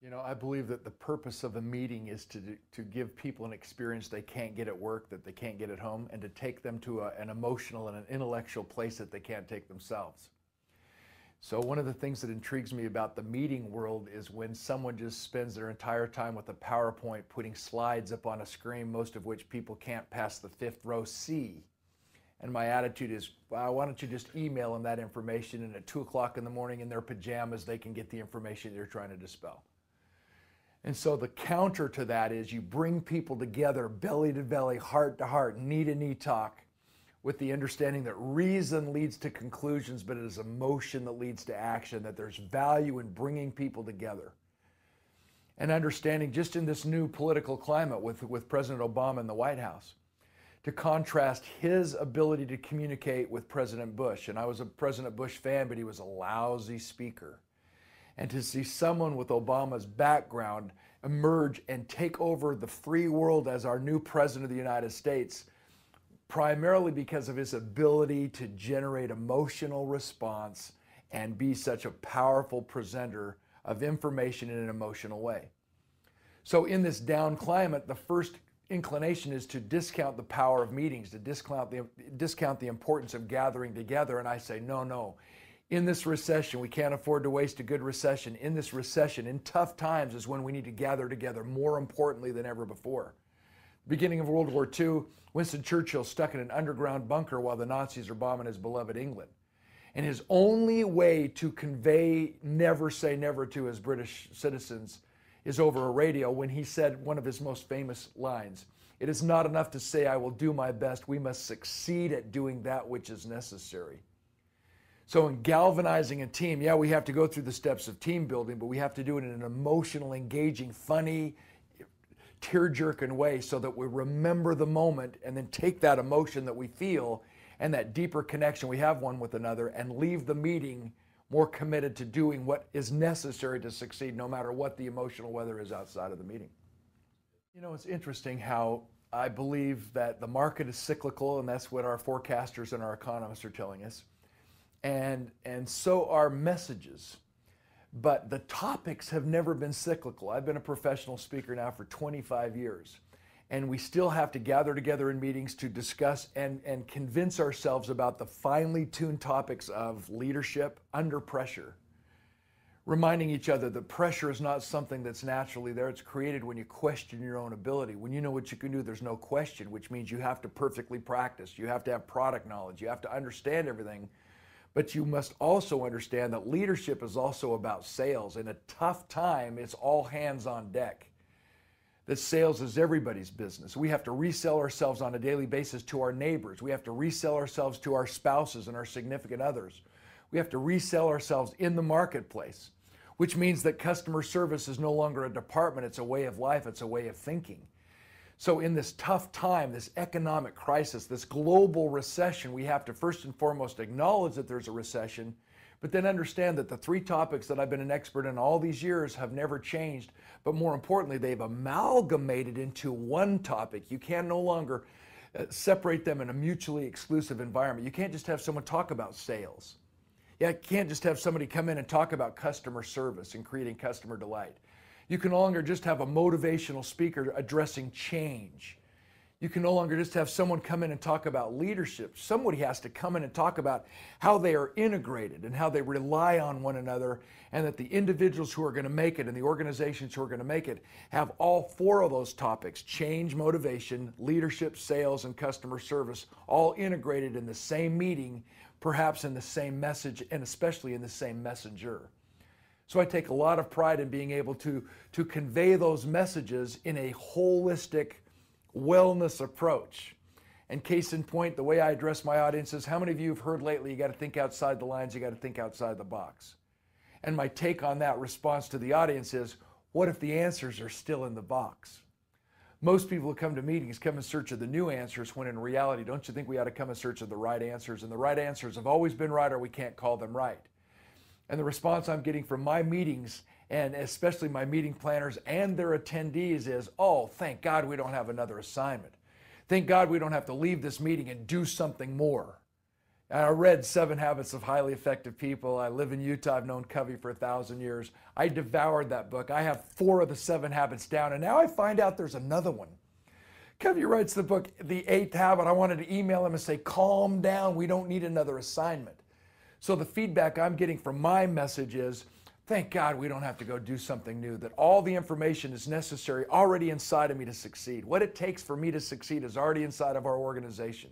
You know, I believe that the purpose of a meeting is to give people an experience they can't get at work, that they can't get at home, and to take them to an emotional and an intellectual place that they can't take themselves. So one of the things that intrigues me about the meeting world is when someone just spends their entire time with a PowerPoint putting slides up on a screen, most of which people can't pass the fifth row see. And my attitude is, well, why don't you just email them that information, and at 2 o'clock in the morning in their pajamas, they can get the information you're trying to dispel. And so the counter to that is you bring people together, belly to belly, heart to heart, knee to knee talk, with the understanding that reason leads to conclusions, but it is emotion that leads to action, that there's value in bringing people together. And understanding just in this new political climate with President Obama in the White House, to contrast his ability to communicate with President Bush. And I was a President Bush fan, but he was a lousy speaker. And to see someone with Obama's background emerge and take over the free world as our new president of the United States, primarily because of his ability to generate emotional response and be such a powerful presenter of information in an emotional way. So in this down climate, the first inclination is to discount the power of meetings, to discount the importance of gathering together. And I say, no. In this recession, we can't afford to waste a good recession. In this recession, in tough times, is when we need to gather together more importantly than ever before. Beginning of World War II, Winston Churchill stuck in an underground bunker while the Nazis are bombing his beloved England. And his only way to convey never say never to his British citizens is over a radio when he said one of his most famous lines, "It is not enough to say I will do my best. We must succeed at doing that which is necessary." So in galvanizing a team, yeah, we have to go through the steps of team building, but we have to do it in an emotional, engaging, funny, tear-jerking way so that we remember the moment and then take that emotion that we feel and that deeper connection we have one with another and leave the meeting more committed to doing what is necessary to succeed no matter what the emotional weather is outside of the meeting. You know, it's interesting how I believe that the market is cyclical, and that's what our forecasters and our economists are telling us. And so are messages. But the topics have never been cyclical. I've been a professional speaker now for 25 years. And we still have to gather together in meetings to discuss and convince ourselves about the finely tuned topics of leadership under pressure. Reminding each other that pressure is not something that's naturally there. It's created when you question your own ability. When you know what you can do, there's no question, which means you have to perfectly practice. You have to have product knowledge. You have to understand everything. But you must also understand that leadership is also about sales. In a tough time, it's all hands on deck. That sales is everybody's business. We have to resell ourselves on a daily basis to our neighbors. We have to resell ourselves to our spouses and our significant others. We have to resell ourselves in the marketplace, which means that customer service is no longer a department. It's a way of life. It's a way of thinking. So in this tough time, this economic crisis, this global recession, we have to first and foremost acknowledge that there's a recession, but then understand that the three topics that I've been an expert in all these years have never changed, but more importantly, they've amalgamated into one topic. You can no longer separate them in a mutually exclusive environment. You can't just have someone talk about sales. Yeah, you can't just have somebody come in and talk about customer service and creating customer delight. You can no longer just have a motivational speaker addressing change. You can no longer just have someone come in and talk about leadership. Somebody has to come in and talk about how they are integrated and how they rely on one another, and that the individuals who are going to make it and the organizations who are going to make it have all four of those topics: change, motivation, leadership, sales, and customer service, all integrated in the same meeting, perhaps in the same message, and especially in the same messenger. So I take a lot of pride in being able to convey those messages in a holistic wellness approach. And case in point, the way I address my audiences, how many of you have heard lately, you got to think outside the lines, you got to think outside the box? And my take on that response to the audience is, what if the answers are still in the box? Most people who come to meetings come in search of the new answers, when in reality, don't you think we ought to come in search of the right answers? And the right answers have always been right, or we can't call them right. And the response I'm getting from my meetings, and especially my meeting planners and their attendees, is, oh, thank God we don't have another assignment. Thank God we don't have to leave this meeting and do something more. And I read 7 Habits of Highly Effective People. I live in Utah. I've known Covey for 1,000 years. I devoured that book. I have 4 of the 7 habits down, and now I find out there's another one. Covey writes the book, The 8th Habit. I wanted to email him and say, calm down. We don't need another assignment. So the feedback I'm getting from my message is, thank God we don't have to go do something new, that all the information is necessary already inside of me to succeed. What it takes for me to succeed is already inside of our organization.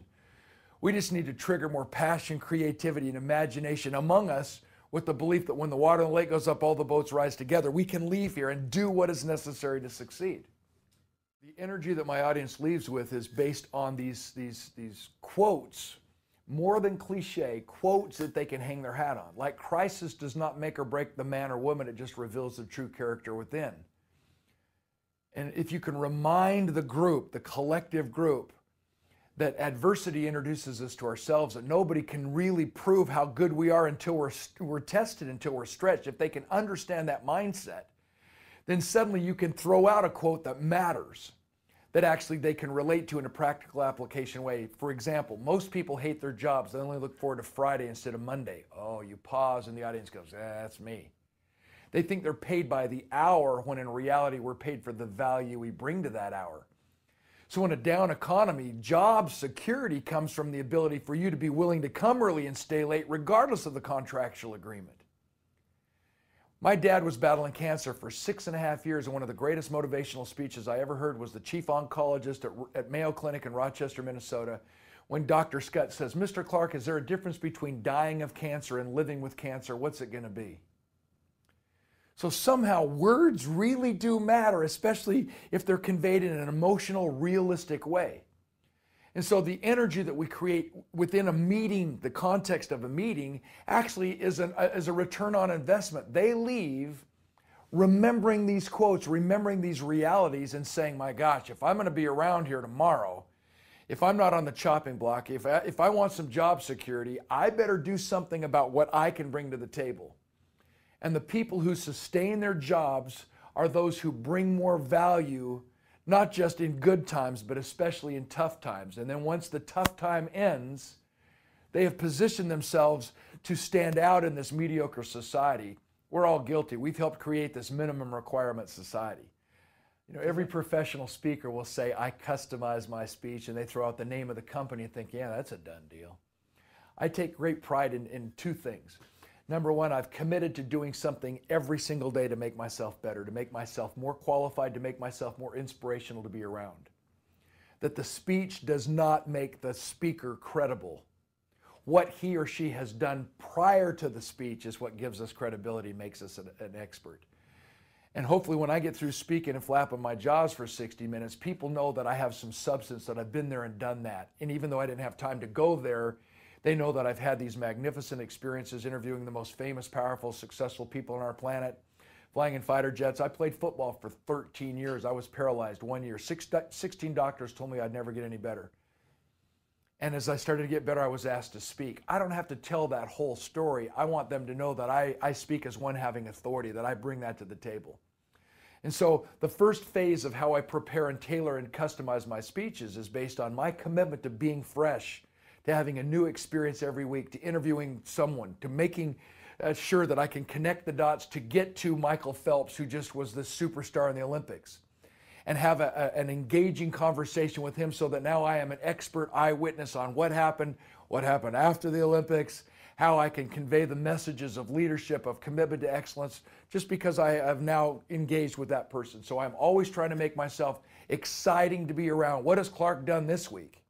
We just need to trigger more passion, creativity, and imagination among us with the belief that when the water in the lake goes up, all the boats rise together. We can leave here and do what is necessary to succeed. The energy that my audience leaves with is based on these quotes, more than cliche, quotes that they can hang their hat on. Like, crisis does not make or break the man or woman, it just reveals the true character within. And if you can remind the group, the collective group, that adversity introduces us to ourselves, that nobody can really prove how good we are until we're tested, until we're stretched. If they can understand that mindset, then suddenly you can throw out a quote that matters, that actually they can relate to in a practical application way. For example, most people hate their jobs. They only look forward to Friday instead of Monday. Oh, you pause and the audience goes, that's me. They think they're paid by the hour when in reality we're paid for the value we bring to that hour. So in a down economy, job security comes from the ability for you to be willing to come early and stay late regardless of the contractual agreement. My dad was battling cancer for 6.5 years, and one of the greatest motivational speeches I ever heard was the chief oncologist at Mayo Clinic in Rochester, Minnesota, when Dr. Scott says, Mr. Clark, is there a difference between dying of cancer and living with cancer? What's it going to be? So somehow words really do matter, especially if they're conveyed in an emotional, realistic way. And so the energy that we create within a meeting, the context of a meeting, actually is a return on investment. They leave remembering these quotes, remembering these realities, and saying, my gosh, if I'm going to be around here tomorrow, if I'm not on the chopping block, if I want some job security, I better do something about what I can bring to the table. And the people who sustain their jobs are those who bring more value, not just in good times, but especially in tough times. And then once the tough time ends, they have positioned themselves to stand out in this mediocre society. We're all guilty. We've helped create this minimum requirement society. You know, every professional speaker will say, I customize my speech, and they throw out the name of the company and think, yeah, that's a done deal. I take great pride in 2 things. Number 1, I've committed to doing something every single day to make myself better, to make myself more qualified, to make myself more inspirational to be around. That the speech does not make the speaker credible. What he or she has done prior to the speech is what gives us credibility, makes us an expert. And hopefully when I get through speaking and flapping my jaws for 60 minutes, people know that I have some substance, that I've been there and done that. And even though I didn't have time to go there, they know that I've had these magnificent experiences interviewing the most famous, powerful, successful people on our planet, flying in fighter jets. I played football for 13 years. I was paralyzed 1 year. 16 doctors told me I'd never get any better. And as I started to get better, I was asked to speak. I don't have to tell that whole story. I want them to know that I speak as one having authority, that I bring that to the table. And so the first phase of how I prepare and tailor and customize my speeches is based on my commitment to being fresh, to having a new experience every week, to interviewing someone, to making sure that I can connect the dots to get to Michael Phelps, who just was the superstar in the Olympics, and have an engaging conversation with him so that now I am an expert eyewitness on what happened after the Olympics, how I can convey the messages of leadership, of commitment to excellence, just because I have now engaged with that person. So I'm always trying to make myself exciting to be around. What has Clark done this week?